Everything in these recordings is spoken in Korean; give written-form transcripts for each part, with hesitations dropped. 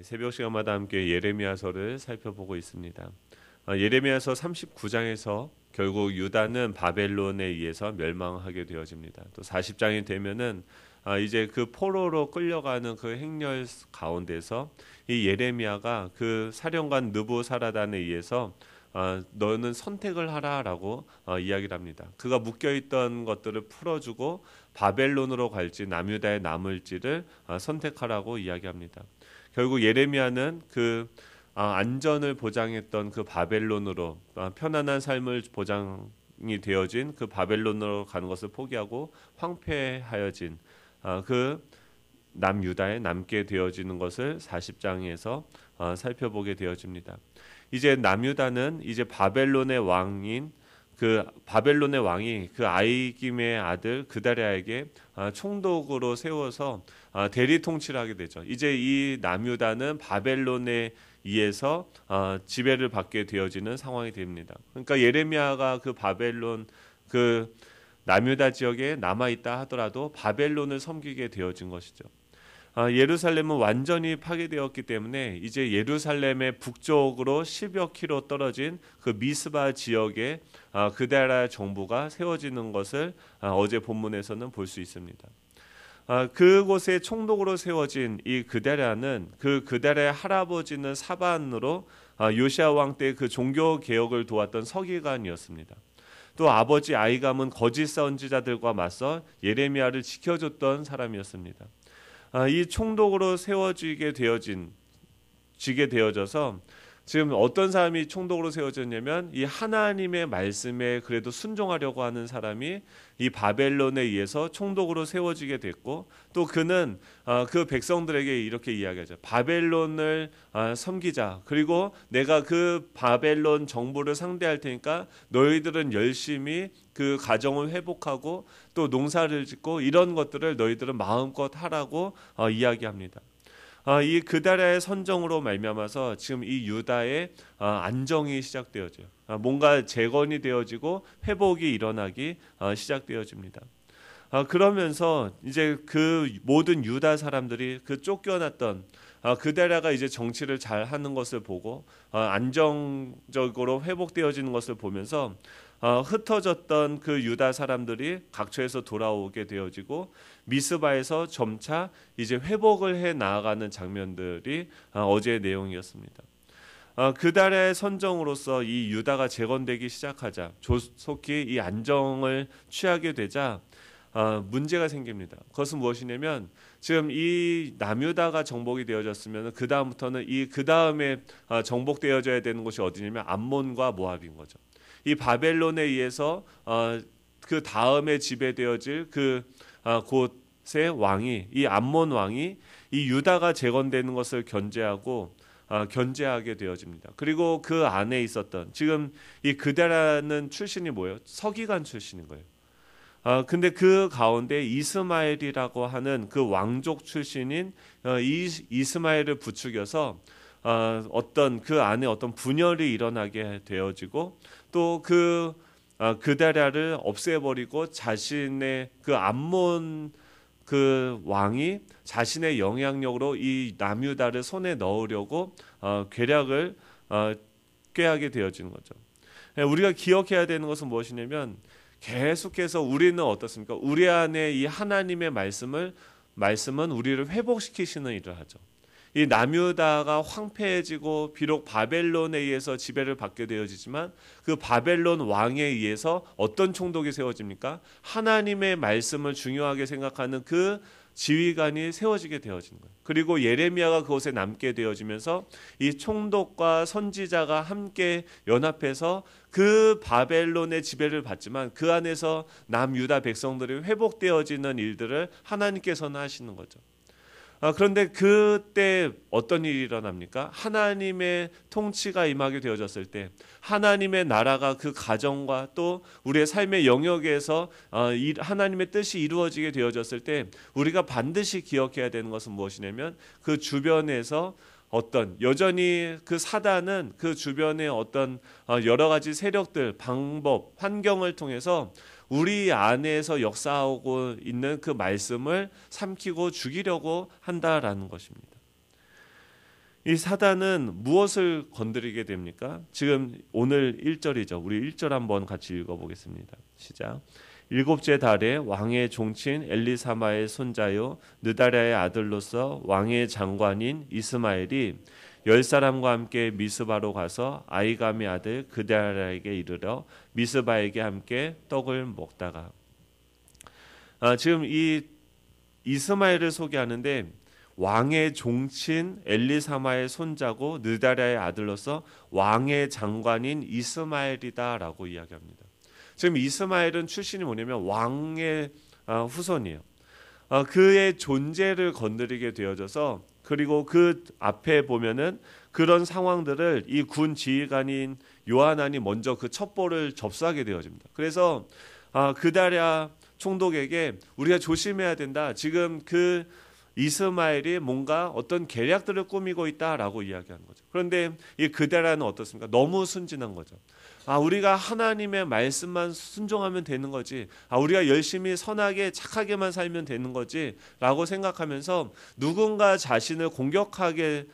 새벽 시간마다 함께 예레미야서를 살펴보고 있습니다. 예레미야서 39장에서 결국 유다는 바벨론에 의해서 멸망하게 되어집니다. 또 40장이 되면은 이제 그 포로로 끌려가는 그 행렬 가운데서 이 예레미야가 그 사령관 느부사라단에 의해서 너는 선택을 하라라고 이야기를 합니다. 그가 묶여있던 것들을 풀어주고 바벨론으로 갈지 남유다에 남을지를 선택하라고 이야기합니다. 결국 예레미야는 그 안전을 보장했던 그 바벨론으로 편안한 삶을 보장이 되어진 그 바벨론으로 가는 것을 포기하고 황폐하여진 그 남유다에 남게 되어지는 것을 40장에서 살펴보게 되어집니다. 이제 남유다는 이제 바벨론의 왕인 그 바벨론의 왕이 그 아이김의 아들 그다랴에게 총독으로 세워서 대리 통치를 하게 되죠. 이제 이 남유다는 바벨론에 의해서 지배를 받게 되어지는 상황이 됩니다. 그러니까 예레미야가 그 바벨론 그 남유다 지역에 남아 있다 하더라도 바벨론을 섬기게 되어진 것이죠. 예루살렘은 완전히 파괴되었기 때문에 이제 예루살렘의 북쪽으로 10여 킬로 떨어진 그 미스바 지역에 그다랴 정부가 세워지는 것을 어제 본문에서는 볼 수 있습니다. 그곳에 총독으로 세워진 이 그다랴는 그 그다랴의 할아버지는 사반으로 요시야 왕 때 그 종교 개혁을 도왔던 서기관이었습니다. 또 아버지 아이감은 거짓 선지자들과 맞서 예레미야를 지켜줬던 사람이었습니다. 이 총독으로 세워지게 되어져서 지금 어떤 사람이 총독으로 세워졌냐면 이 하나님의 말씀에 그래도 순종하려고 하는 사람이 이 바벨론에 의해서 총독으로 세워지게 됐고 또 그는 그 백성들에게 이렇게 이야기하죠. 바벨론을 섬기자. 그리고 내가 그 바벨론 정부를 상대할 테니까 너희들은 열심히 그 가정을 회복하고 또 농사를 짓고 이런 것들을 너희들은 마음껏 하라고 이야기합니다. 이 그다랴의 선정으로 말미암아서 지금 이 유다의 안정이 시작되어져요. 뭔가 재건이 되어지고 회복이 일어나기 시작되어집니다. 그러면서 이제 그 모든 유다 사람들이 그 쫓겨났던 그다랴가 이제 정치를 잘 하는 것을 보고 안정적으로 회복되어지는 것을 보면서 흩어졌던 그 유다 사람들이 각처에서 돌아오게 되어지고 미스바에서 점차 이제 회복을 해 나아가는 장면들이 어제의 내용이었습니다. 그다랴의 선정으로서 이 유다가 재건되기 시작하자 조속히 이 안정을 취하게 되자 문제가 생깁니다. 그것은 무엇이냐면 지금 이 남유다가 정복이 되어졌으면 그 다음부터는 그 다음에 정복되어져야 되는 곳이 어디냐면 암몬과 모압인 거죠. 이 바벨론에 의해서 그 다음에 지배되어질 그 곳의 왕이 이 암몬 왕이 이 유다가 재건되는 것을 견제하게 되어집니다. 그리고 그 안에 있었던 지금 이 그다랴는 출신이 뭐예요? 서기관 출신인 거예요. 근데 그 가운데 이스마엘이라고 하는 그 왕족 출신인 이스마엘을 부추겨서 어떤 그 안에 어떤 분열이 일어나게 되어지고 또 그 그다랴를 없애버리고 자신의 그 암몬 그 왕이 자신의 영향력으로 이 남유다를 손에 넣으려고 계략을 꾀하게 되어지는 거죠. 우리가 기억해야 되는 것은 무엇이냐면 계속해서 우리는 어떻습니까? 우리 안에 이 하나님의 말씀은 우리를 회복시키시는 일을 하죠. 이 남유다가 황폐해지고 비록 바벨론에 의해서 지배를 받게 되어지지만 그 바벨론 왕에 의해서 어떤 총독이 세워집니까? 하나님의 말씀을 중요하게 생각하는 그 지휘관이 세워지게 되어지는 거예요. 그리고 예레미야가 그곳에 남게 되어지면서 이 총독과 선지자가 함께 연합해서 그 바벨론의 지배를 받지만 그 안에서 남유다 백성들이 회복되어지는 일들을 하나님께서는 하시는 거죠. 그런데 그때 어떤 일이 일어납니까? 하나님의 통치가 임하게 되어졌을 때 하나님의 나라가 그 가정과 또 우리의 삶의 영역에서 하나님의 뜻이 이루어지게 되어졌을 때 우리가 반드시 기억해야 되는 것은 무엇이냐면 그 주변에서 여전히 그 사단은 그 주변의 어떤 여러 가지 세력들, 방법, 환경을 통해서 우리 안에서 역사하고 있는 그 말씀을 삼키고 죽이려고 한다라는 것입니다. 이 사단은 무엇을 건드리게 됩니까? 지금 오늘 1절이죠. 우리 1절 한번 같이 읽어보겠습니다. 시작. 일곱째 달에 왕의 종친 엘리사마의 손자요 느다랴의 아들로서 왕의 장관인 이스마엘이 10사람과 함께 미스바로 가서 아이감의 아들 그다랴에게 이르러 미스바에게 함께 떡을 먹다가 지금 이 이스마엘을 소개하는데 왕의 종친 엘리사마의 손자고 느다랴의 아들로서 왕의 장관인 이스마엘이다라고 이야기합니다. 지금 이스마엘은 출신이 뭐냐면 왕의 후손이에요. 그의 존재를 건드리게 되어져서 그리고 그 앞에 보면은 그런 상황들을 이 군 지휘관인 요하난이 먼저 그 첩보를 접수하게 되어집니다. 그래서 그다랴 총독에게 우리가 조심해야 된다. 지금 그 이스마엘이 뭔가 어떤 계략들을 꾸미고 있다라고 이야기하는 거죠. 그런데 이 그다랴는 어떻습니까? 너무 순진한 거죠. 우리가 하나님의 말씀만 순종하면 되는 거지. 우리가 열심히 선하게 착하게만 살면 되는 거지 라고 생각하면서 누군가 자신을 공격하게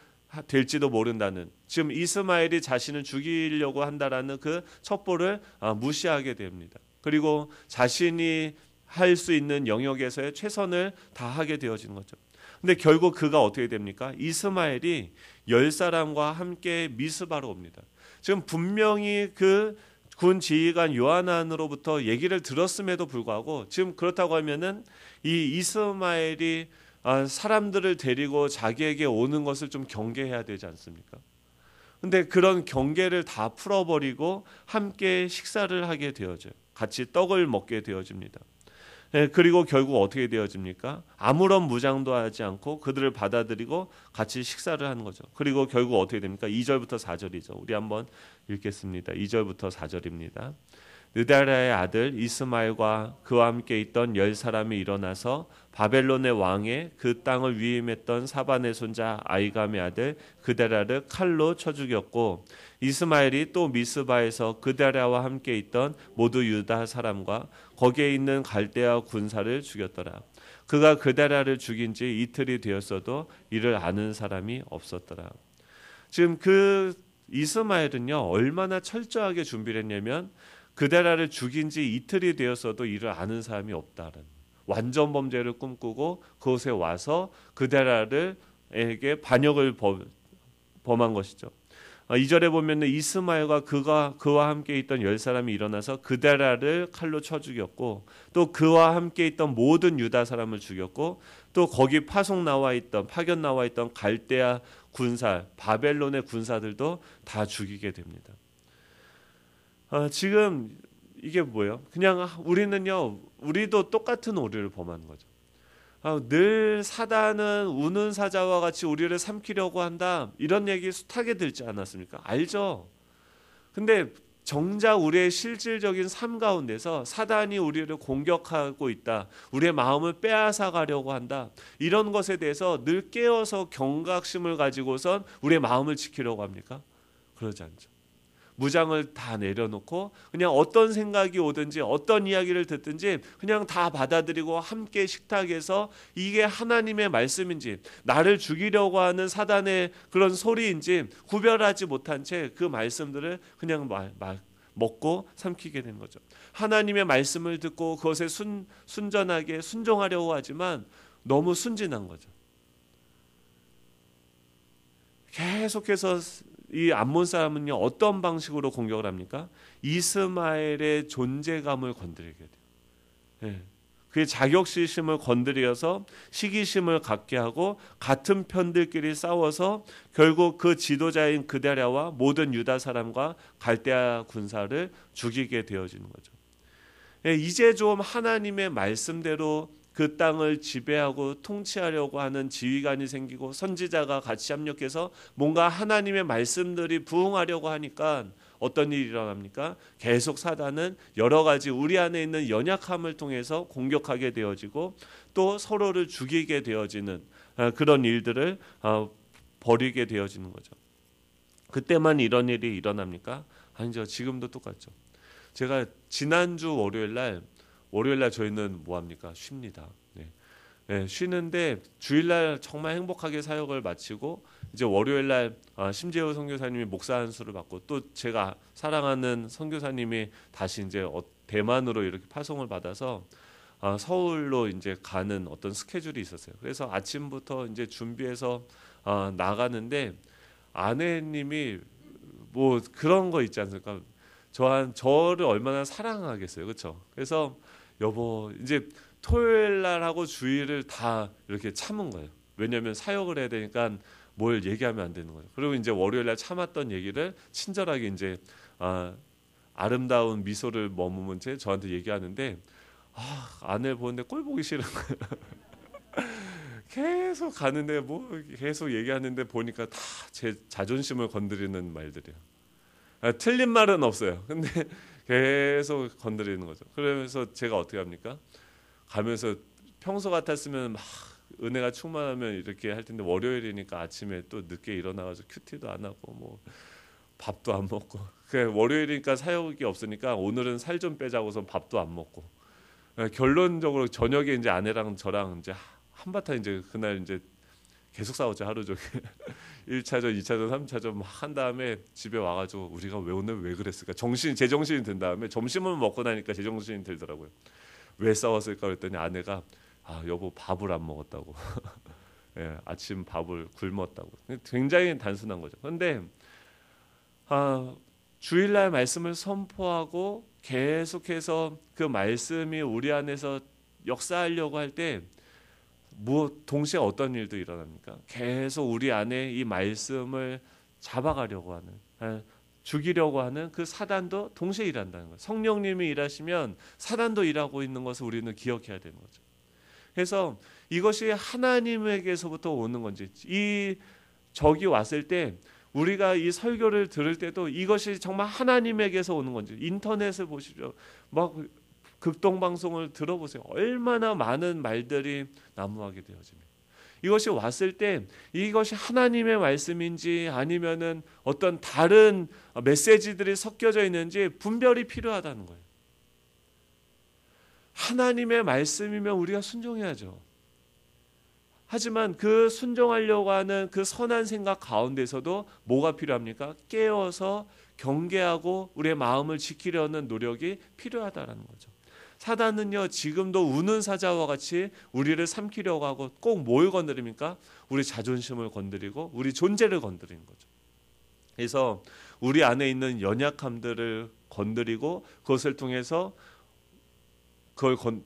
될지도 모른다는, 지금 이스마엘이 자신을 죽이려고 한다라는 그 첩보를 무시하게 됩니다. 그리고 자신이 할 수 있는 영역에서의 최선을 다하게 되어지는 거죠. 근데 결국 그가 어떻게 됩니까? 이스마엘이 10사람과 함께 미스바로 옵니다. 지금 분명히 그 군 지휘관 요하난으로부터 얘기를 들었음에도 불구하고 지금 그렇다고 하면은 이 이스마엘이 사람들을 데리고 자기에게 오는 것을 좀 경계해야 되지 않습니까? 근데 그런 경계를 다 풀어버리고 함께 식사를 하게 되어져요. 같이 떡을 먹게 되어집니다. 그리고 결국 어떻게 되어집니까? 아무런 무장도 하지 않고 그들을 받아들이고 같이 식사를 하는 거죠. 그리고 결국 어떻게 됩니까? 2절부터 4절이죠. 우리 한번 읽겠습니다. 2절부터 4절입니다. 느다랴의 아들 이스마엘과 그와 함께 있던 10사람이 일어나서 바벨론의 왕의 그 땅을 위임했던 사반의 손자 아이감의 아들 그다랴를 칼로 쳐 죽였고, 이스마엘이 또 미스바에서 그다랴와 함께 있던 모두 유다 사람과 거기에 있는 갈대아 군사를 죽였더라. 그가 그다랴를 죽인 지 이틀이 되었어도 이를 아는 사람이 없었더라. 지금 그 이스마엘은요 얼마나 철저하게 준비를 했냐면 그다랴를 죽인 지 이틀이 되었어도 이를 아는 사람이 없다는 완전 범죄를 꿈꾸고 그곳에 와서 그다랴에게 반역을 범한 것이죠. 2절에 보면 이스마엘과 그와 함께 있던 10사람이 일어나서 그다랴를 칼로 쳐 죽였고, 또 그와 함께 있던 모든 유다 사람을 죽였고, 또 거기 파견 나와 있던 갈대아 군사 바벨론의 군사들도 다 죽이게 됩니다. 지금 이게 뭐예요? 그냥 우리도 똑같은 오류를 범하는 거죠. 늘 사단은 우는 사자와 같이 우리를 삼키려고 한다, 이런 얘기 숱하게 들지 않았습니까? 알죠. 근데 정작 우리의 실질적인 삶 가운데서 사단이 우리를 공격하고 있다, 우리의 마음을 빼앗아 가려고 한다, 이런 것에 대해서 늘 깨어서 경각심을 가지고선 우리의 마음을 지키려고 합니까? 그러지 않죠. 무장을 다 내려놓고 그냥 어떤 생각이 오든지 어떤 이야기를 듣든지 그냥 다 받아들이고 함께 식탁에서 이게 하나님의 말씀인지 나를 죽이려고 하는 사단의 그런 소리인지 구별하지 못한 채 그 말씀들을 그냥 먹고 삼키게 되는 거죠. 하나님의 말씀을 듣고 그것에 순전하게 순종하려고 하지만 너무 순진한 거죠. 계속해서 이 암몬 사람은요 어떤 방식으로 공격을 합니까? 이스마엘의 존재감을 건드리게 돼요. 그의 자격지심을 건드려서 시기심을 갖게 하고 같은 편들끼리 싸워서 결국 그 지도자인 그다랴와 모든 유다 사람과 갈대아 군사를 죽이게 되어지는 거죠. 이제 좀 하나님의 말씀대로 그 땅을 지배하고 통치하려고 하는 지휘관이 생기고 선지자가 같이 협력해서 뭔가 하나님의 말씀들이 부응하려고 하니까 어떤 일이 일어납니까? 계속 사단은 여러 가지 우리 안에 있는 연약함을 통해서 공격하게 되어지고 또 서로를 죽이게 되어지는 그런 일들을 벌이게 되어지는 거죠. 그때만 이런 일이 일어납니까? 아니죠. 지금도 똑같죠. 제가 지난주 월요일 날 저희는 뭐합니까? 쉽니다. 쉬는데 주일날 정말 행복하게 사역을 마치고 이제 월요일날 심재호 선교사님이 목사 안수를 받고 또 제가 사랑하는 선교사님이 다시 이제 대만으로 이렇게 파송을 받아서 서울로 이제 가는 어떤 스케줄이 있었어요. 그래서 아침부터 이제 준비해서 나가는데 아내님이 뭐 그런 거 있지 않습니까? 저를 얼마나 사랑하겠어요, 그렇죠? 그래서 여보 이제 토요일 날하고 주일을 다 이렇게 참은 거예요. 왜냐하면 사역을 해야 되니까 뭘 얘기하면 안 되는 거예요. 그리고 이제 월요일 날 참았던 얘기를 친절하게 이제 아름다운 미소를 머무는 채 저한테 얘기하는데 아내를 보는데 꼴 보기 싫은 거예요. 계속 가는데 뭐 계속 얘기하는데 보니까 다 제 자존심을 건드리는 말들이에요. 틀린 말은 없어요. 근데 계속 건드리는 거죠. 그러면서 제가 어떻게 합니까? 가면서 평소 같았으면 막 은혜가 충만하면 이렇게 할 텐데 월요일이니까 아침에 또 늦게 일어나가지고 큐티도 안 하고 뭐 밥도 안 먹고 월요일이니까 사역이 없으니까 오늘은 살 좀 빼자고서 밥도 안 먹고 결론적으로 저녁에 이제 아내랑 저랑 이제 한바탕 이제 그날 이제 계속 싸웠죠. 하루 종일 1차전, 2차전, 3차전 막 한 다음에 집에 와가지고 우리가 오늘 왜 그랬을까 제정신이 든 다음에 점심을 먹고 나니까 제정신이 들더라고요. 왜 싸웠을까 그랬더니 아내가 여보 밥을 안 먹었다고. 아침 밥을 굶었다고. 굉장히 단순한 거죠. 그런데 주일날 말씀을 선포하고 계속해서 그 말씀이 우리 안에서 역사하려고 할 때 동시에 어떤 일도 일어납니까? 계속 우리 안에 이 말씀을 잡아가려고 하는 죽이려고 하는 그 사단도 동시에 일한다는 거예요. 성령님이 일하시면 사단도 일하고 있는 것을 우리는 기억해야 되는 거죠. 그래서 이것이 하나님에게서부터 오는 건지 이 적이 왔을 때 우리가 이 설교를 들을 때도 이것이 정말 하나님에게서 오는 건지 인터넷을 보십시오. 막 극동방송을 들어보세요. 얼마나 많은 말들이 난무하게 되어집니다. 이것이 왔을 때 이것이 하나님의 말씀인지 아니면은 어떤 다른 메시지들이 섞여져 있는지 분별이 필요하다는 거예요. 하나님의 말씀이면 우리가 순종해야죠. 하지만 그 순종하려고 하는 그 선한 생각 가운데서도 뭐가 필요합니까? 깨어서 경계하고 우리의 마음을 지키려는 노력이 필요하다는 거죠. 사단은요 지금도 우는 사자와 같이 우리를 삼키려고 하고 꼭 뭘 건드립니까? 우리 자존심을 건드리고 우리 존재를 건드리는 거죠. 그래서 우리 안에 있는 연약함들을 건드리고 그것을 통해서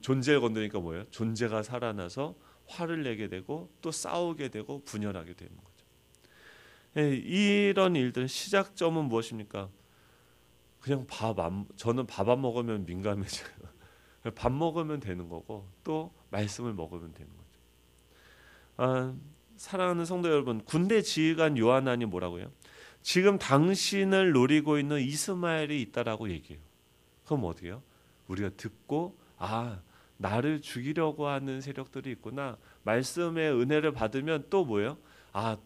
존재를 건드리니까 뭐예요? 존재가 살아나서 화를 내게 되고 또 싸우게 되고 분열하게 되는 거죠. 이런 일들 시작점은 무엇입니까? 그냥 저는 밥 안 먹으면 민감해져요. 밥 먹으면 되는 거고 또 말씀을 먹으면 되는 거죠. 사랑하는 성도 여러분, 군대 지휘관 요하난이 뭐라고요? 지금 당신을 노리고 있는 이스마엘이 있다라고 얘기해요. 그럼 어떻게 해요? 우리가 듣고 나를 죽이려고 하는 세력들이 있구나. 말씀의 은혜를 받으면 또 뭐예요?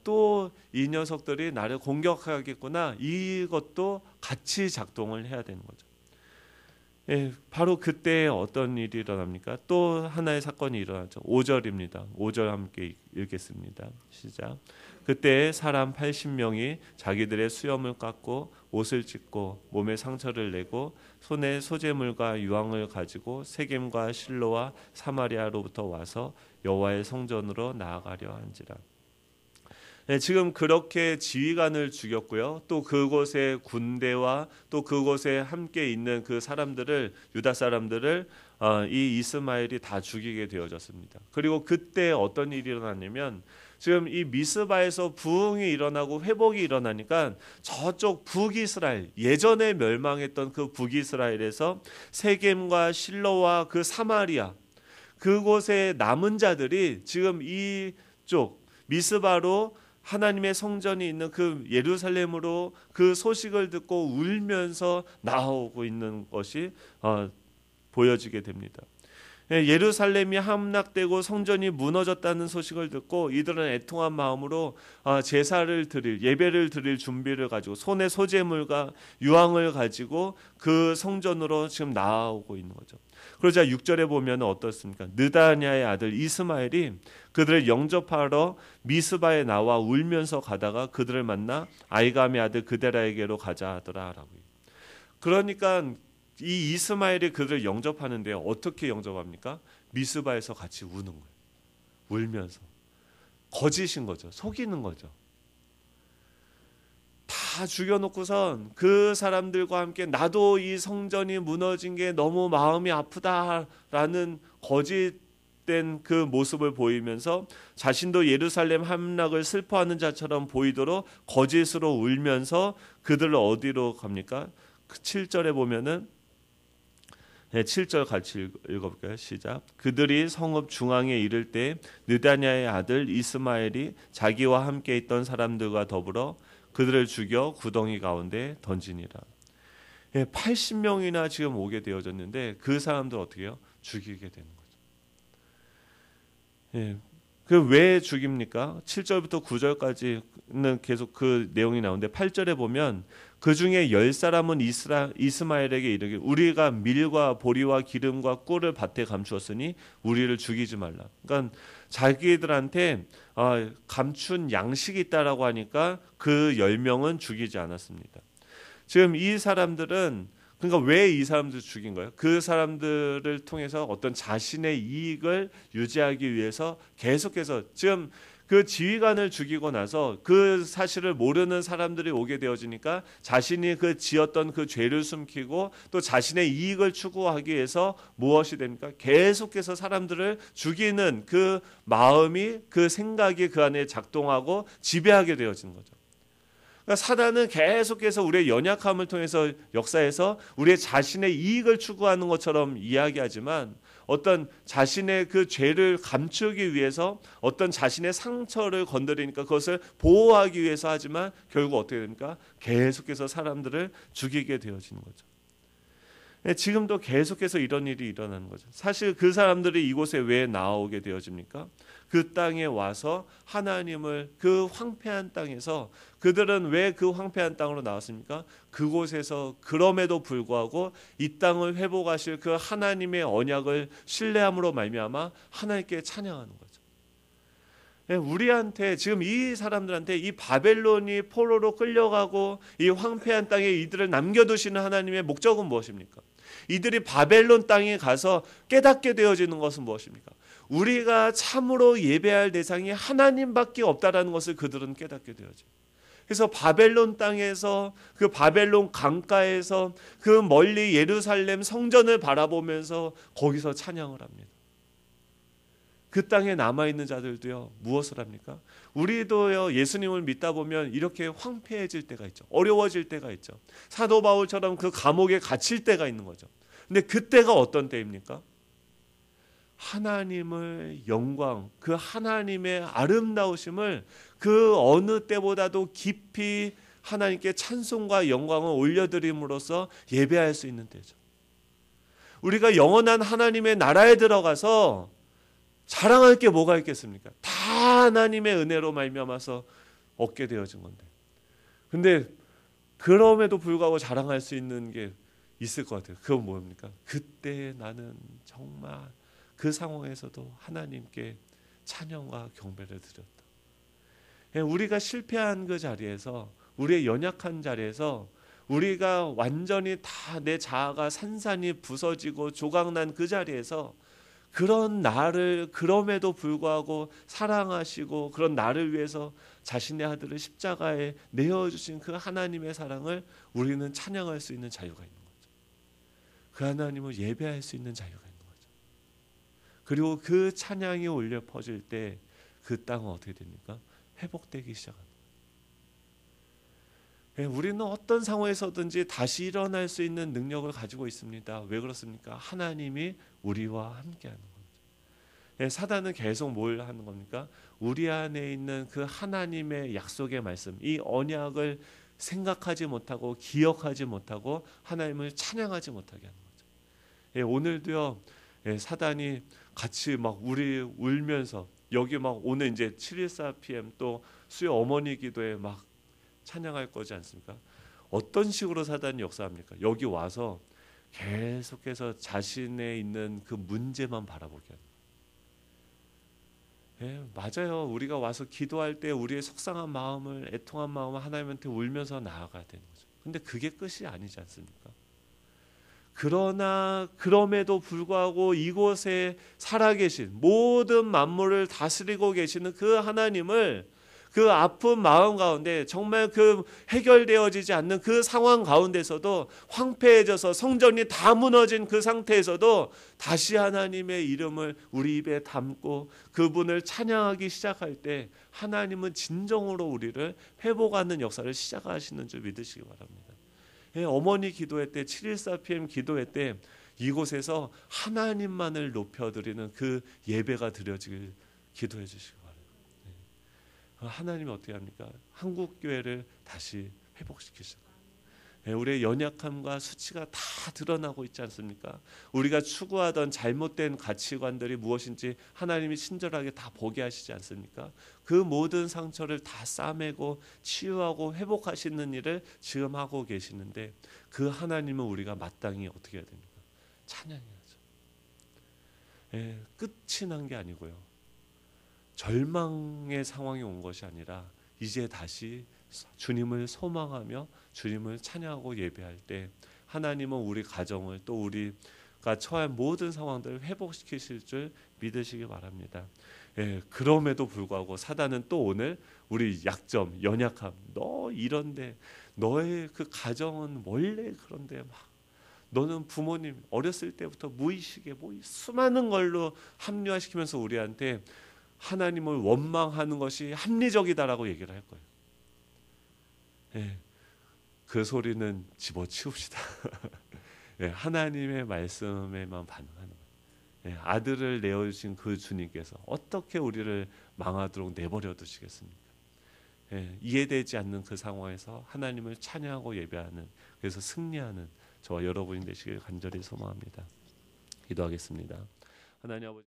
또 이 녀석들이 나를 공격하겠구나. 이것도 같이 작동을 해야 되는 거죠. 바로 그때 어떤 일이 일어납니까? 또 하나의 사건이 일어나죠. 5절입니다. 5절 함께 읽겠습니다. 시작. 그때 사람 80명이 자기들의 수염을 깎고 옷을 찢고 몸에 상처를 내고 손에 소재물과 유황을 가지고 세겜과 실로와 사마리아로부터 와서 여호와의 성전으로 나아가려 한지라. 지금 그렇게 지휘관을 죽였고요. 또 그곳의 군대와 또 그곳에 함께 있는 그 사람들을 유다 사람들을 이 이스마엘이 다 죽이게 되어졌습니다. 그리고 그때 어떤 일이 일어났냐면 지금 이 미스바에서 부흥이 일어나고 회복이 일어나니까 저쪽 북이스라엘 예전에 멸망했던 그 북이스라엘에서 세겜과 실로와 그 사마리아 그곳의 남은 자들이 지금 이쪽 미스바로 하나님의 성전이 있는 그 예루살렘으로 그 소식을 듣고 울면서 나오고 있는 것이 보여지게 됩니다. 예루살렘이 함락되고 성전이 무너졌다는 소식을 듣고 이들은 애통한 마음으로 제사를 드릴, 예배를 드릴 준비를 가지고 손에 소제물과 유황을 가지고 그 성전으로 지금 나아오고 있는 거죠. 그러자 6절에 보면 어떻습니까? 느다냐의 아들 이스마엘이 그들을 영접하러 미스바에 나와 울면서 가다가 그들을 만나 아이감의 아들 그데라에게로 가자 하더라라고. 그러니까 이 이스마엘이 그들을 영접하는데 어떻게 영접합니까? 미스바에서 같이 우는 거예요. 울면서. 거짓인 거죠. 속이는 거죠. 다 죽여놓고선 그 사람들과 함께 나도 이 성전이 무너진 게 너무 마음이 아프다라는 거짓된 그 모습을 보이면서 자신도 예루살렘 함락을 슬퍼하는 자처럼 보이도록 거짓으로 울면서 그들을 어디로 갑니까? 7절에 보면은 7절 같이 읽어볼까요? 시작. 그들이 성읍 중앙에 이를 때 느다냐의 아들 이스마엘이 자기와 함께 있던 사람들과 더불어 그들을 죽여 구덩이 가운데 던지니라. 80명이나 지금 오게 되어졌는데 그 사람들 어떻게 해요? 죽이게 되는 거죠. 그 왜 죽입니까? 7절부터 9절까지는 계속 그 내용이 나오는데 8절에 보면 그 중에 10사람은 이스마엘에게 이르기를 우리가 밀과 보리와 기름과 꿀을 밭에 감추었으니 우리를 죽이지 말라. 그러니까 자기들한테 감춘 양식이 있다라고 하니까 그 10명은 죽이지 않았습니다. 지금 이 사람들은 그러니까 왜 이 사람들을 죽인 거예요? 그 사람들을 통해서 어떤 자신의 이익을 유지하기 위해서 계속해서 지금 그 지휘관을 죽이고 나서 그 사실을 모르는 사람들이 오게 되어지니까 자신이 그 지었던 그 죄를 숨기고 또 자신의 이익을 추구하기 위해서 무엇이 됩니까? 계속해서 사람들을 죽이는 그 마음이 그 생각이 그 안에 작동하고 지배하게 되어지는 거죠. 그러니까 사단은 계속해서 우리의 연약함을 통해서 역사에서 우리의 자신의 이익을 추구하는 것처럼 이야기하지만 어떤 자신의 그 죄를 감추기 위해서 어떤 자신의 상처를 건드리니까 그것을 보호하기 위해서 하지만 결국 어떻게 됩니까? 계속해서 사람들을 죽이게 되어지는 거죠. 지금도 계속해서 이런 일이 일어나는 거죠. 사실 그 사람들이 이곳에 왜 나오게 되어집니까? 그 땅에 와서 하나님을 그 황폐한 땅에서 그들은 왜 그 황폐한 땅으로 나왔습니까? 그곳에서 그럼에도 불구하고 이 땅을 회복하실 그 하나님의 언약을 신뢰함으로 말미암아 하나님께 찬양하는 거죠. 우리한테 지금 이 사람들한테 이 바벨론이 포로로 끌려가고 이 황폐한 땅에 이들을 남겨두시는 하나님의 목적은 무엇입니까? 이들이 바벨론 땅에 가서 깨닫게 되어지는 것은 무엇입니까? 우리가 참으로 예배할 대상이 하나님밖에 없다라는 것을 그들은 깨닫게 되어져. 그래서 바벨론 땅에서 그 바벨론 강가에서 그 멀리 예루살렘 성전을 바라보면서 거기서 찬양을 합니다. 그 땅에 남아있는 자들도요 무엇을 합니까? 우리도요 예수님을 믿다 보면 이렇게 황폐해질 때가 있죠. 어려워질 때가 있죠. 사도 바울처럼 그 감옥에 갇힐 때가 있는 거죠. 근데 그때가 어떤 때입니까? 하나님의 영광, 그 하나님의 아름다우심을 그 어느 때보다도 깊이 하나님께 찬송과 영광을 올려드림으로써 예배할 수 있는 때죠. 우리가 영원한 하나님의 나라에 들어가서 자랑할 게 뭐가 있겠습니까? 다 하나님의 은혜로 말미암아서 얻게 되어진 건데. 근데 그럼에도 불구하고 자랑할 수 있는 게 있을 것 같아요. 그건 뭡니까? 그때 나는 정말 그 상황에서도 하나님께 찬양과 경배를 드렸다. 우리가 실패한 그 자리에서, 우리의 연약한 자리에서 우리가 완전히 다 내 자아가 산산이 부서지고 조각난 그 자리에서 그런 나를 그럼에도 불구하고 사랑하시고 그런 나를 위해서 자신의 아들을 십자가에 내어주신 그 하나님의 사랑을 우리는 찬양할 수 있는 자유가 있는 거죠. 그 하나님을 예배할 수 있는 자유가 있는 거죠. 그리고 그 찬양이 울려 퍼질 때 그 땅은 어떻게 됩니까? 회복되기 시작합니다. 우리는 어떤 상황에서든지 다시 일어날 수 있는 능력을 가지고 있습니다. 왜 그렇습니까? 하나님이 우리와 함께하는 겁니다. 사단은 계속 뭘 하는 겁니까? 우리 안에 있는 그 하나님의 약속의 말씀, 이 언약을 생각하지 못하고 기억하지 못하고 하나님을 찬양하지 못하게 하는 거죠. 오늘도요, 예, 사단이 같이 막 우리 울면서 여기 막 오늘 이제 7.14 PM 또 수요 어머니 기도에 막 찬양할 거지 않습니까? 어떤 식으로 사단이 역사합니까? 여기 와서 계속해서 자신의 있는 그 문제만 바라보게 합니다. 예, 맞아요. 우리가 와서 기도할 때 우리의 속상한 마음을, 애통한 마음을 하나님한테 울면서 나아가야 되는 거죠. 근데 그게 끝이 아니지 않습니까? 그러나 그럼에도 불구하고 이곳에 살아계신 모든 만물을 다스리고 계시는 그 하나님을 그 아픈 마음 가운데 정말 그 해결되어지지 않는 그 상황 가운데서도 황폐해져서 성전이 다 무너진 그 상태에서도 다시 하나님의 이름을 우리 입에 담고 그분을 찬양하기 시작할 때 하나님은 진정으로 우리를 회복하는 역사를 시작하시는 줄 믿으시기 바랍니다. 예, 어머니 기도회 때 7.14 PM 기도회 때 이곳에서 하나님만을 높여드리는 그 예배가 드려지길 기도해 주시기 바랍니다. 하나님이 어떻게 합니까? 한국교회를 다시 회복시키시고 우리의 연약함과 수치가 다 드러나고 있지 않습니까? 우리가 추구하던 잘못된 가치관들이 무엇인지 하나님이 친절하게 다 보게 하시지 않습니까? 그 모든 상처를 다 싸매고 치유하고 회복하시는 일을 지금 하고 계시는데 그 하나님은 우리가 마땅히 어떻게 해야 됩니까? 찬양해야죠. 끝이 난 게 아니고요. 절망의 상황이 온 것이 아니라 이제 다시 주님을 소망하며 주님을 찬양하고 예배할 때 하나님은 우리 가정을 또 우리가 처한 모든 상황들을 회복시키실 줄 믿으시기 바랍니다. 그럼에도 불구하고 사단은 또 오늘 우리 약점, 연약함, 너 이런데 너의 그 가정은 원래 그런데 막 너는 부모님 어렸을 때부터 무의식에 수많은 걸로 합리화시키면서 우리한테 하나님을 원망하는 것이 합리적이다라고 얘기를 할 거예요. 그 소리는 집어치웁시다. 하나님의 말씀에만 반응하는 거예요. 아들을 내어주신 그 주님께서 어떻게 우리를 망하도록 내버려 두시겠습니까? 이해되지 않는 그 상황에서 하나님을 찬양하고 예배하는, 그래서 승리하는 저와 여러분이 되시길 간절히 소망합니다. 기도하겠습니다. 하나님 아버지.